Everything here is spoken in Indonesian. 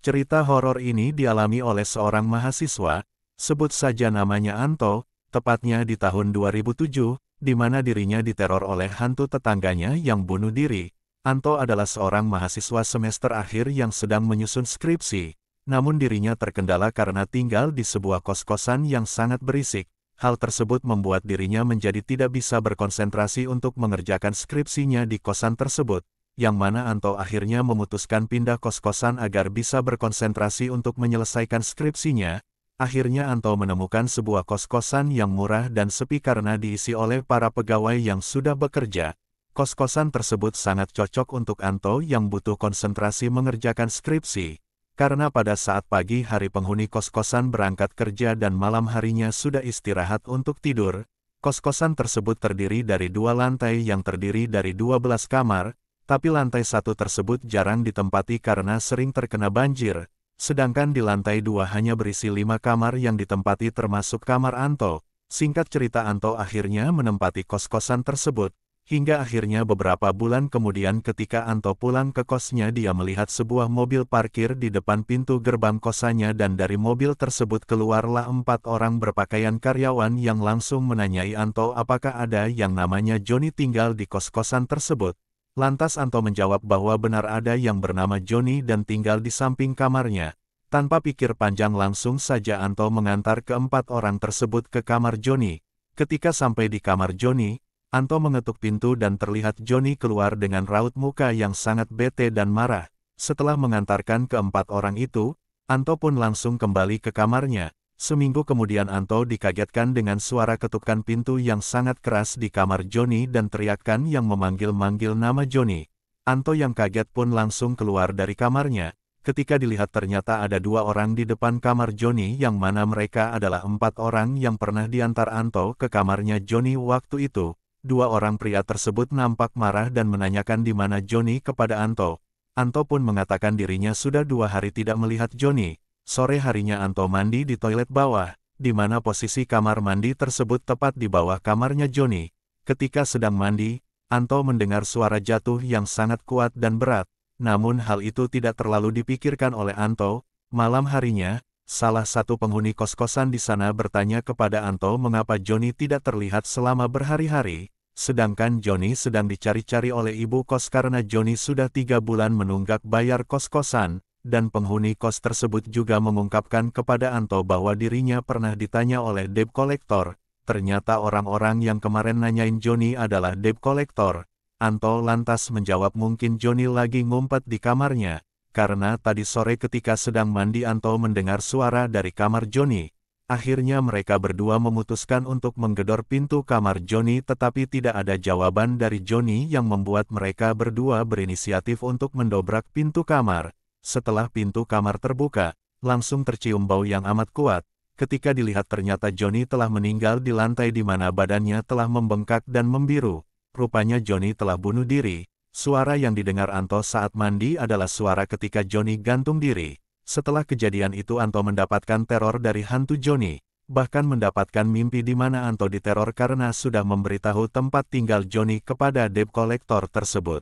Cerita horor ini dialami oleh seorang mahasiswa, sebut saja namanya Anto, tepatnya di tahun 2007, di mana dirinya diteror oleh hantu tetangganya yang bunuh diri. Anto adalah seorang mahasiswa semester akhir yang sedang menyusun skripsi, namun dirinya terkendala karena tinggal di sebuah kos-kosan yang sangat berisik. Hal tersebut membuat dirinya menjadi tidak bisa berkonsentrasi untuk mengerjakan skripsinya di kosan tersebut, yang mana Anto akhirnya memutuskan pindah kos-kosan agar bisa berkonsentrasi untuk menyelesaikan skripsinya. Akhirnya Anto menemukan sebuah kos-kosan yang murah dan sepi karena diisi oleh para pegawai yang sudah bekerja. Kos-kosan tersebut sangat cocok untuk Anto yang butuh konsentrasi mengerjakan skripsi, karena pada saat pagi hari penghuni kos-kosan berangkat kerja dan malam harinya sudah istirahat untuk tidur. Kos-kosan tersebut terdiri dari 2 lantai yang terdiri dari 12 kamar, tapi lantai 1 tersebut jarang ditempati karena sering terkena banjir, sedangkan di lantai 2 hanya berisi 5 kamar yang ditempati termasuk kamar Anto. Singkat cerita Anto akhirnya menempati kos-kosan tersebut, hingga akhirnya beberapa bulan kemudian ketika Anto pulang ke kosnya dia melihat sebuah mobil parkir di depan pintu gerbang kosannya dan dari mobil tersebut keluarlah 4 orang berpakaian karyawan yang langsung menanyai Anto apakah ada yang namanya Joni tinggal di kos-kosan tersebut. Lantas Anto menjawab bahwa benar ada yang bernama Joni dan tinggal di samping kamarnya. Tanpa pikir panjang langsung saja Anto mengantar ke-4 orang tersebut ke kamar Joni. Ketika sampai di kamar Joni, Anto mengetuk pintu dan terlihat Joni keluar dengan raut muka yang sangat bete dan marah. Setelah mengantarkan ke-4 orang itu, Anto pun langsung kembali ke kamarnya. Seminggu kemudian Anto dikagetkan dengan suara ketukan pintu yang sangat keras di kamar Joni dan teriakan yang memanggil-manggil nama Joni. Anto yang kaget pun langsung keluar dari kamarnya. Ketika dilihat ternyata ada 2 orang di depan kamar Joni yang mana mereka adalah 4 orang yang pernah diantar Anto ke kamarnya Joni waktu itu. 2 orang pria tersebut nampak marah dan menanyakan di mana Joni kepada Anto. Anto pun mengatakan dirinya sudah 2 hari tidak melihat Joni. Sore harinya Anto mandi di toilet bawah, di mana posisi kamar mandi tersebut tepat di bawah kamarnya Joni. Ketika sedang mandi, Anto mendengar suara jatuh yang sangat kuat dan berat, namun hal itu tidak terlalu dipikirkan oleh Anto. Malam harinya, salah satu penghuni kos-kosan di sana bertanya kepada Anto mengapa Joni tidak terlihat selama berhari-hari, sedangkan Joni sedang dicari-cari oleh ibu kos karena Joni sudah 3 bulan menunggak bayar kos-kosan. Dan penghuni kos tersebut juga mengungkapkan kepada Anto bahwa dirinya pernah ditanya oleh debt collector. Ternyata orang-orang yang kemarin nanyain Joni adalah debt collector. Anto lantas menjawab mungkin Joni lagi ngumpet di kamarnya, karena tadi sore ketika sedang mandi Anto mendengar suara dari kamar Joni. Akhirnya mereka berdua memutuskan untuk menggedor pintu kamar Joni tetapi tidak ada jawaban dari Joni yang membuat mereka berdua berinisiatif untuk mendobrak pintu kamar. Setelah pintu kamar terbuka, langsung tercium bau yang amat kuat. Ketika dilihat ternyata Joni telah meninggal di lantai di mana badannya telah membengkak dan membiru. Rupanya Joni telah bunuh diri. Suara yang didengar Anto saat mandi adalah suara ketika Joni gantung diri. Setelah kejadian itu Anto mendapatkan teror dari hantu Joni. Bahkan mendapatkan mimpi di mana Anto diteror karena sudah memberitahu tempat tinggal Joni kepada debt collector tersebut.